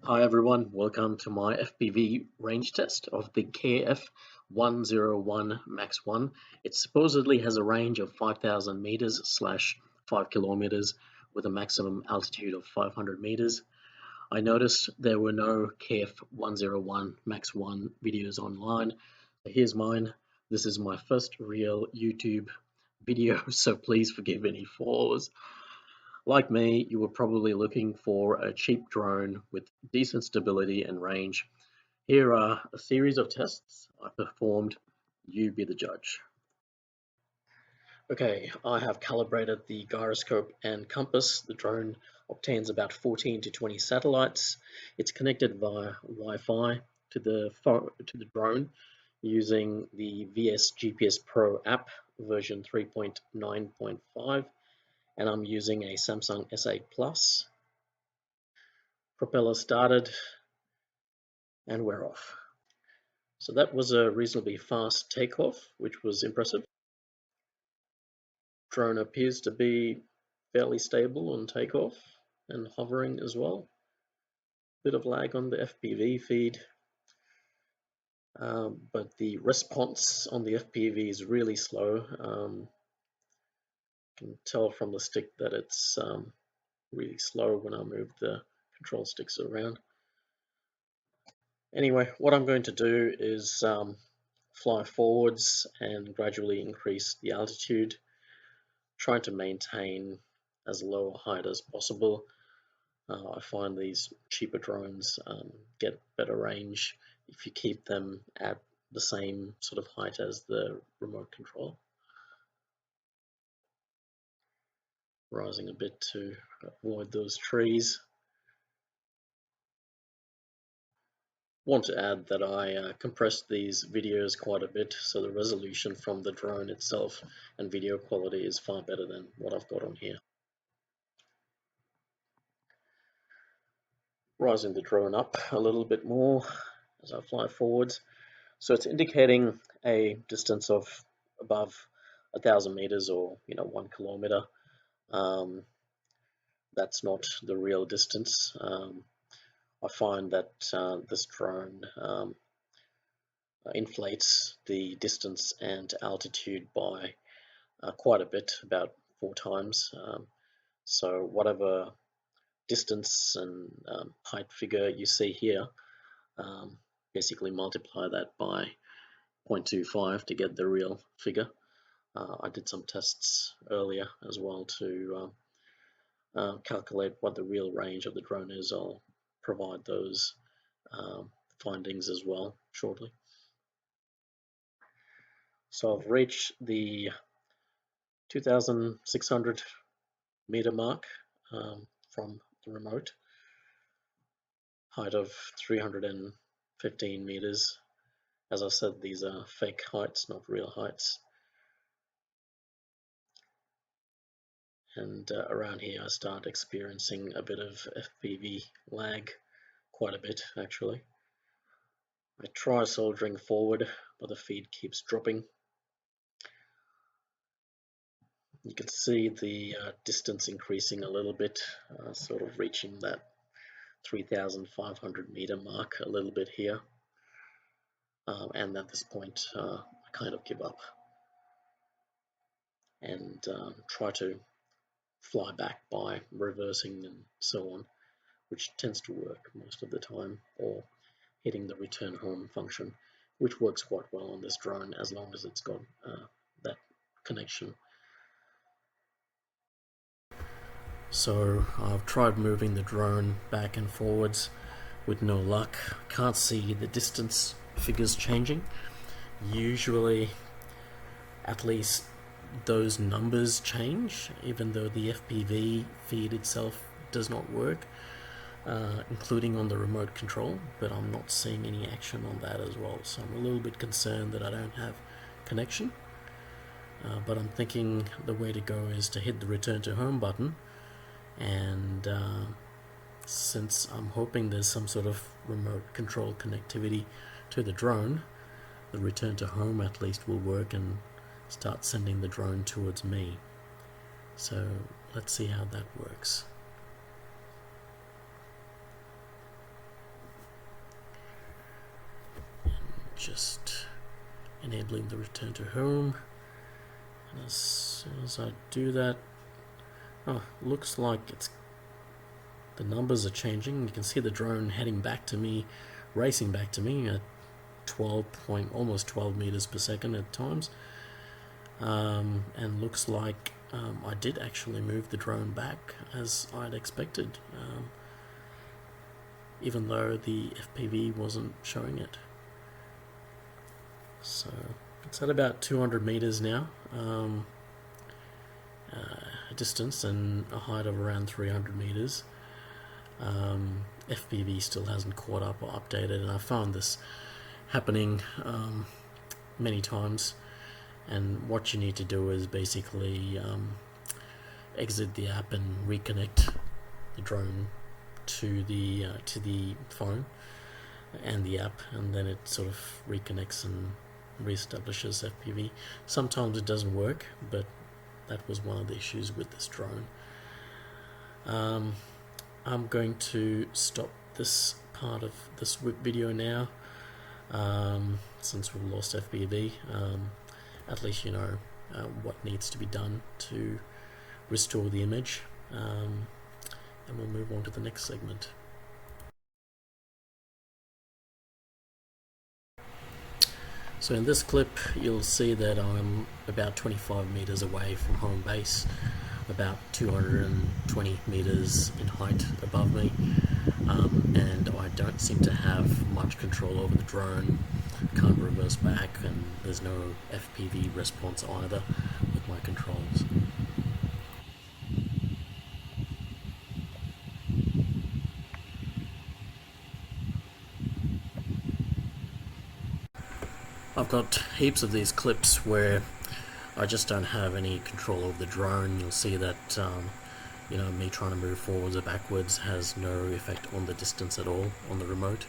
Hi everyone, welcome to my FPV range test of the KF101 MAX1. It supposedly has a range of 5,000 meters / 5 kilometers with a maximum altitude of 500 meters. I noticed there were no KF101 MAX1 videos online. Here's mine. This is my first real YouTube video, so please forgive any flaws. Like me, you were probably looking for a cheap drone with decent stability and range. Here are a series of tests I performed. You be the judge. Okay, I have calibrated the gyroscope and compass. The drone obtains about 14 to 20 satellites. It's connected via Wi-Fi to the drone using the VS GPS Pro app version 3.9.5. And I'm using a Samsung S8 Plus. Propeller started and we're off. So that was a reasonably fast takeoff, which was impressive. Drone appears to be fairly stable on takeoff and hovering as well. Bit of lag on the FPV feed, but the response on the FPV is really slow. Can tell from the stick that it's really slow when I move the control sticks around. Anyway, what I'm going to do is fly forwards and gradually increase the altitude, trying to maintain as low a height as possible. I find these cheaper drones get better range if you keep them at the same sort of height as the remote control. Rising a bit to avoid those trees. Want to add that I compressed these videos quite a bit, so the resolution from the drone itself and video quality is far better than what I've got on here. Rising the drone up a little bit more as I fly forwards. So it's indicating a distance of above 1,000 meters or 1 kilometer. That's not the real distance. I find that this drone inflates the distance and altitude by quite a bit, about 4 times. So whatever distance and height figure you see here, basically multiply that by 0.25 to get the real figure. I did some tests earlier as well to calculate what the real range of the drone is. I'll provide those findings as well shortly. So I've reached the 2,600 meter mark from the remote, height of 315 meters. As I said, these are fake heights, not real heights. And around here I start experiencing a bit of FPV lag, quite a bit actually. I try soldering forward, but the feed keeps dropping. You can see the distance increasing a little bit, sort of reaching that 3,500 meter mark a little bit here. And at this point, I kind of give up and try to fly back by reversing and so on, which tends to work most of the time, or hitting the return home function, which works quite well on this drone as long as it's got that connection. So I've tried moving the drone back and forwards with no luck. Can't see the distance figures changing. Usually at least those numbers change, even though the FPV feed itself does not work, including on the remote control, but I'm not seeing any action on that as well, so I'm a little bit concerned that I don't have connection. But I'm thinking the way to go is to hit the return to home button, and since I'm hoping there's some sort of remote control connectivity to the drone, the return to home at least will work and start sending the drone towards me. So let's see how that works. just enabling the return to home. And as soon as I do that, looks like the numbers are changing. You can see the drone heading back to me, racing back to me at almost 12 meters per second at times. And looks like I did actually move the drone back as I'd expected, even though the FPV wasn't showing it. So it's at about 200 meters now, a distance and a height of around 300 meters. FPV still hasn't caught up or updated, and I found this happening many times. And what you need to do is basically exit the app and reconnect the drone to the phone and the app, and then it sort of reconnects and reestablishes FPV. Sometimes it doesn't work, but that was one of the issues with this drone. I'm going to stop this part of this video now, since we've lost FPV. At least you know what needs to be done to restore the image, and we'll move on to the next segment. So in this clip you'll see that I'm about 25 meters away from home base, about 220 meters in height above me, and I don't seem to have much control over the drone. Can't reverse back, and there's no FPV response either with my controls. I've got heaps of these clips where I just don't have any control over the drone. You'll see that me trying to move forwards or backwards has no effect on the distance at all on the remote.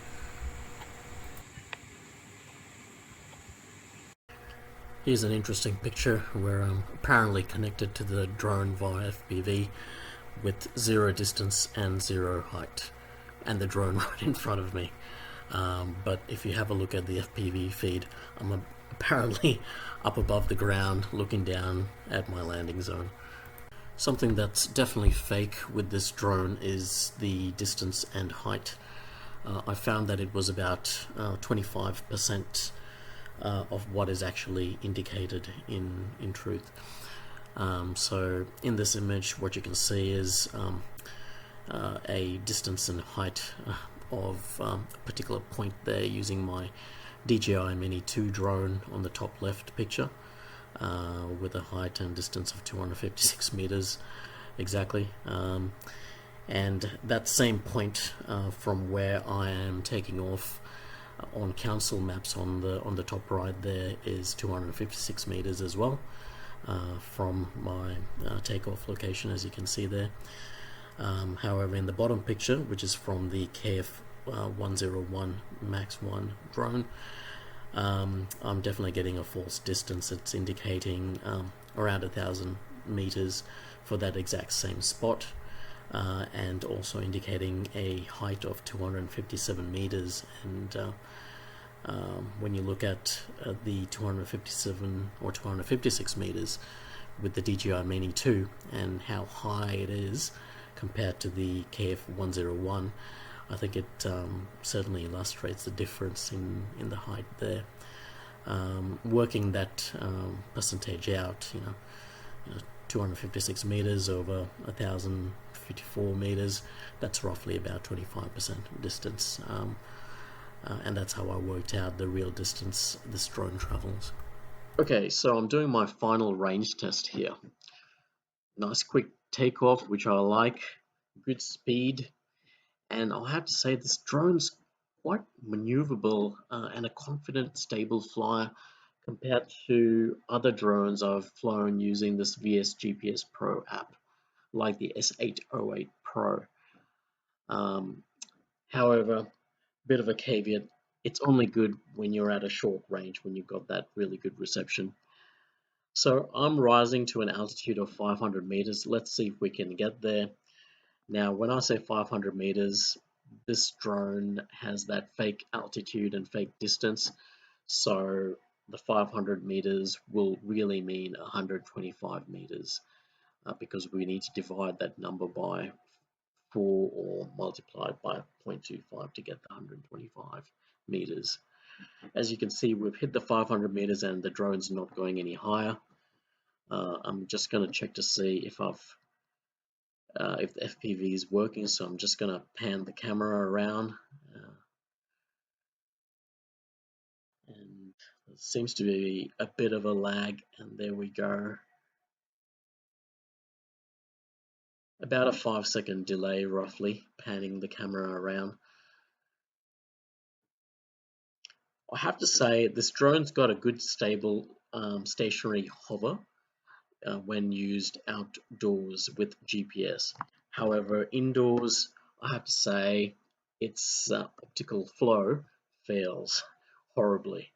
Here's an interesting picture where I'm apparently connected to the drone via FPV with 0 distance and 0 height, and the drone right in front of me. But if you have a look at the FPV feed, I'm apparently up above the ground looking down at my landing zone. Something that's definitely fake with this drone is the distance and height. I found that it was about 25% of what is actually indicated in truth. So in this image what you can see is a distance and height of a particular point there using my DJI Mini 2 drone on the top left picture, with a height and distance of 256 meters exactly, and that same point from where I am taking off on council maps on the top right there is 256 meters as well, from my takeoff location, as you can see there. However, in the bottom picture, which is from the KF101 MAX1 drone, I'm definitely getting a false distance. It's indicating around 1,000 meters for that exact same spot, and also indicating a height of 257 meters. And when you look at the 257 or 256 meters with the DJI Mini 2 and how high it is compared to the KF101, I think it certainly illustrates the difference in the height there. Working that percentage out, 256 meters over 1,054 meters, that's roughly about 25% distance, and that's how I worked out the real distance this drone travels. Okay, so I'm doing my final range test here. Nice quick takeoff, which I like, good speed, and I have to say this drone's quite maneuverable and a confident, stable flyer compared to other drones I've flown using this VS GPS Pro app, like the S808 Pro. However, bit of a caveat, it's only good when you're at a short range, when you've got that really good reception. So I'm rising to an altitude of 500 meters. Let's see if we can get there. Now, when I say 500 meters, this drone has that fake altitude and fake distance. So the 500 meters will really mean 125 meters because we need to divide that number by 4 or multiplied by 0.25 to get the 125 meters. As you can see, we've hit the 500 meters and the drone's not going any higher. I'm just going to check to see if if the FPV is working, so I'm just going to pan the camera around, and there seems to be a bit of a lag, and there we go. About a 5-second delay roughly, panning the camera around. I have to say this drone's got a good stable stationary hover when used outdoors with GPS. However, indoors, I have to say its optical flow fails horribly.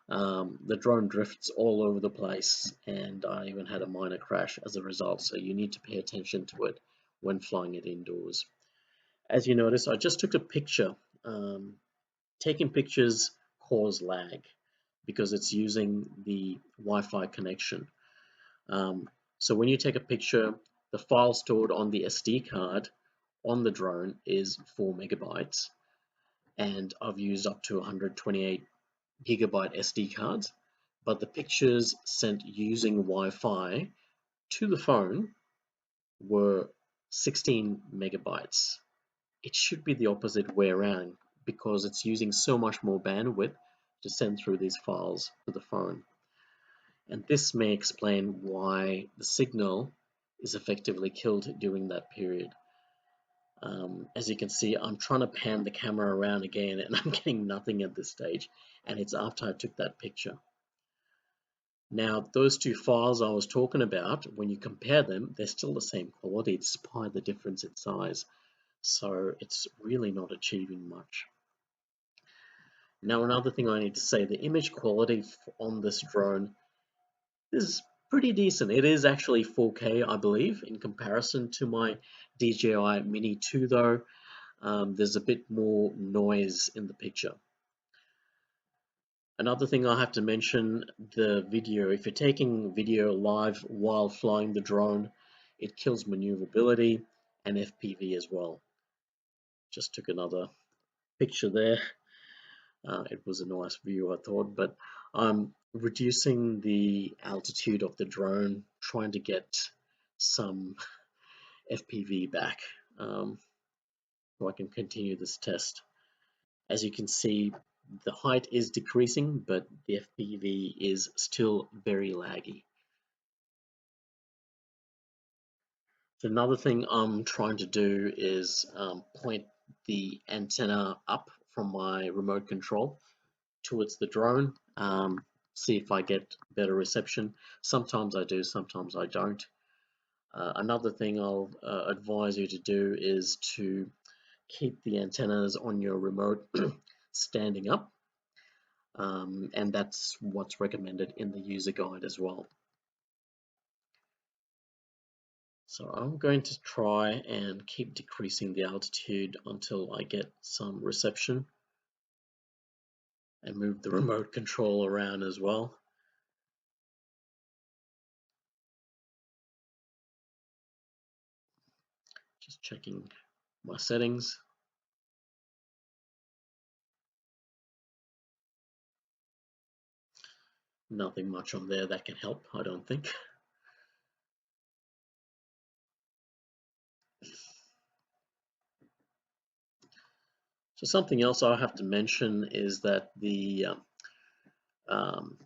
The drone drifts all over the place, and I even had a minor crash as a result, so you need to pay attention to it when flying it indoors. As you notice, I just took a picture. Taking pictures cause lag because it's using the Wi-Fi connection. So when you take a picture, the file stored on the SD card on the drone is 4 megabytes, and I've used up to 128 gigabyte SD cards, but the pictures sent using Wi-Fi to the phone were 16 megabytes. It should be the opposite way around because it's using so much more bandwidth to send through these files to the phone. And this may explain why the signal is effectively killed during that period. As you can see, I'm trying to pan the camera around again and I'm getting nothing at this stage, and it's after I took that picture. Now, those two files I was talking about, when you compare them, they're still the same quality despite the difference in size. So it's really not achieving much. Now, another thing I need to say, the image quality on this drone is pretty decent. It is actually 4K, I believe, in comparison to my DJI Mini 2 though. There's a bit more noise in the picture. Another thing I have to mention, the video. If you're taking video live while flying the drone, it kills maneuverability and FPV as well. Just took another picture there. It was a nice view, I thought, but I'm reducing the altitude of the drone, trying to get some FPV back so I can continue this test. As you can see, the height is decreasing, but the FPV is still very laggy. So another thing I'm trying to do is point the antenna up from my remote control towards the drone, see if I get better reception. Sometimes I do, sometimes I don't. Another thing I'll advise you to do is to keep the antennas on your remote standing up, and that's what's recommended in the user guide as well. So I'm going to try and keep decreasing the altitude until I get some reception, and move the remote control around as well. Just checking my settings. Nothing much on there that can help, I don't think. So something else I have to mention is that the um,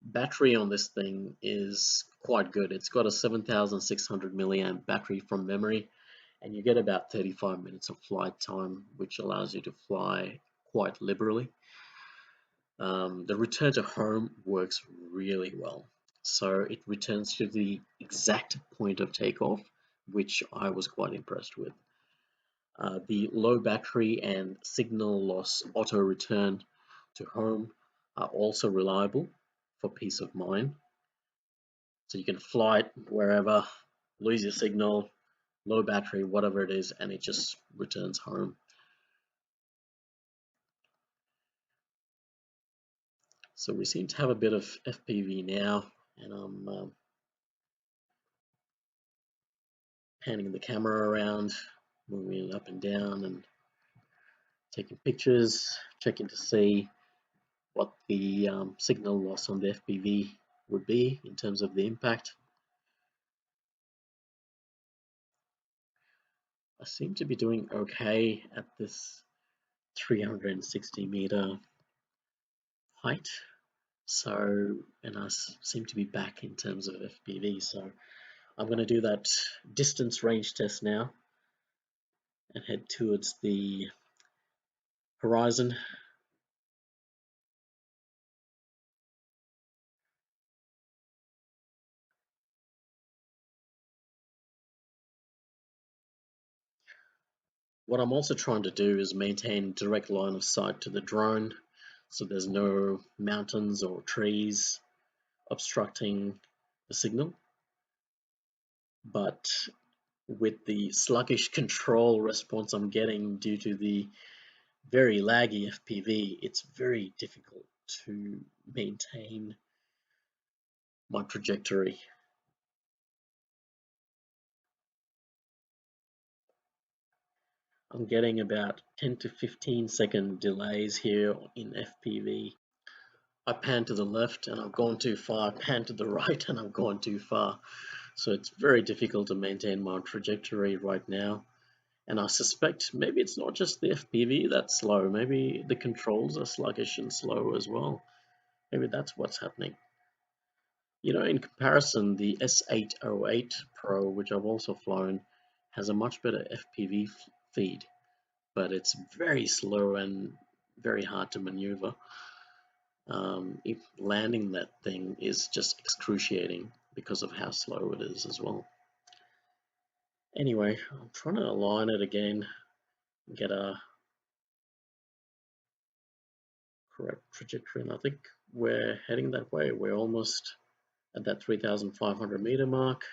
battery on this thing is quite good. It's got a 7,600 milliamp battery from memory, and you get about 35 minutes of flight time, which allows you to fly quite liberally. The return to home works really well. So it returns to the exact point of takeoff, which I was quite impressed with. The low battery and signal loss auto return to home are also reliable for peace of mind. So you can fly it wherever, lose your signal, low battery, whatever it is, and it just returns home. So we seem to have a bit of FPV now, and I'm panning the camera around, moving it up and down, and taking pictures, checking to see what the signal loss on the FPV would be in terms of the impact. I seem to be doing okay at this 360 meter height, so, and I seem to be back in terms of FPV, so I'm going to do that distance range test now and head towards the horizon. What I'm also trying to do is maintain direct line of sight to the drone, so there's no mountains or trees obstructing the signal. But with the sluggish control response I'm getting due to the very laggy FPV, it's very difficult to maintain my trajectory. I'm getting about 10 to 15 second delays here in FPV. I pan to the left and I've gone too far, pan to the right and I've gone too far. So it's very difficult to maintain my trajectory right now. And I suspect maybe it's not just the FPV that's slow, maybe the controls are sluggish and slow as well. Maybe that's what's happening. You know, in comparison, the S808 Pro, which I've also flown, has a much better FPV feed, but it's very slow and very hard to maneuver. If landing that thing is just excruciating because of how slow it is as well. Anyway, I'm trying to align it again, get a correct trajectory, and I think we're heading that way. We're almost at that 3,500 meter mark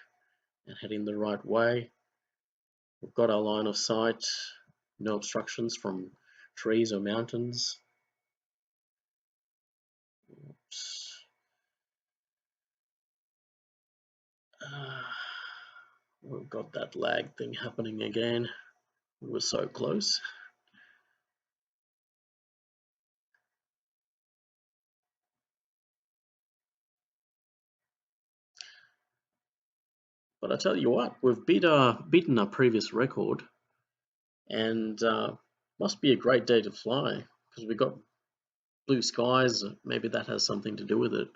and heading the right way. We've got our line of sight, no obstructions from trees or mountains. Oops. We've got that lag thing happening again. We were so close. But I tell you what, we've beaten our previous record, and must be a great day to fly because we got blue skies. Maybe that has something to do with it.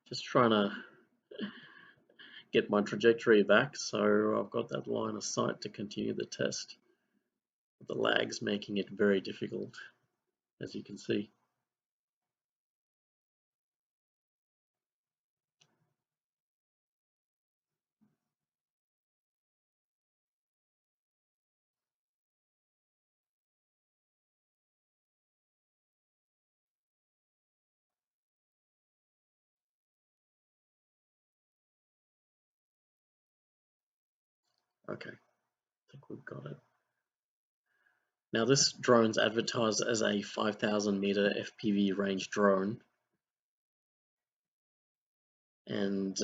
Just trying to get my trajectory back, so I've got that line of sight to continue the test. The lag's making it very difficult, as you can see. Okay, I think we've got it. Now this drone's advertised as a 5,000 meter FPV range drone, and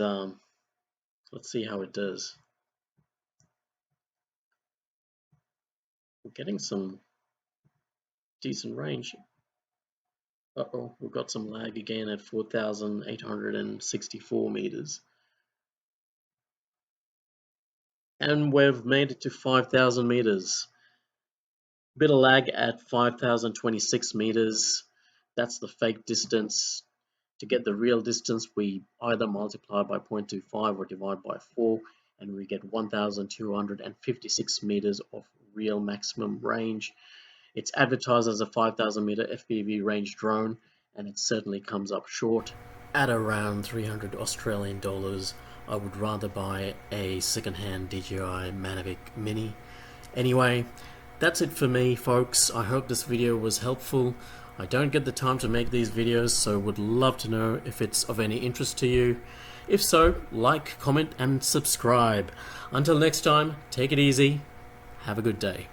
let's see how it does. We're getting some decent range. Uh-oh, we've got some lag again at 4,864 meters. And we've made it to 5,000 meters. Bit of lag at 5,026 meters. That's the fake distance. To get the real distance, we either multiply by 0.25 or divide by 4, and we get 1,256 meters of real maximum range. It's advertised as a 5,000 meter FPV range drone, and it certainly comes up short. at around 300 Australian dollars, I would rather buy a second-hand DJI Mavic Mini. Anyway, that's it for me, folks. I hope this video was helpful. I don't get the time to make these videos, so would love to know if it's of any interest to you. If so, like, comment and subscribe. Until next time, take it easy. Have a good day.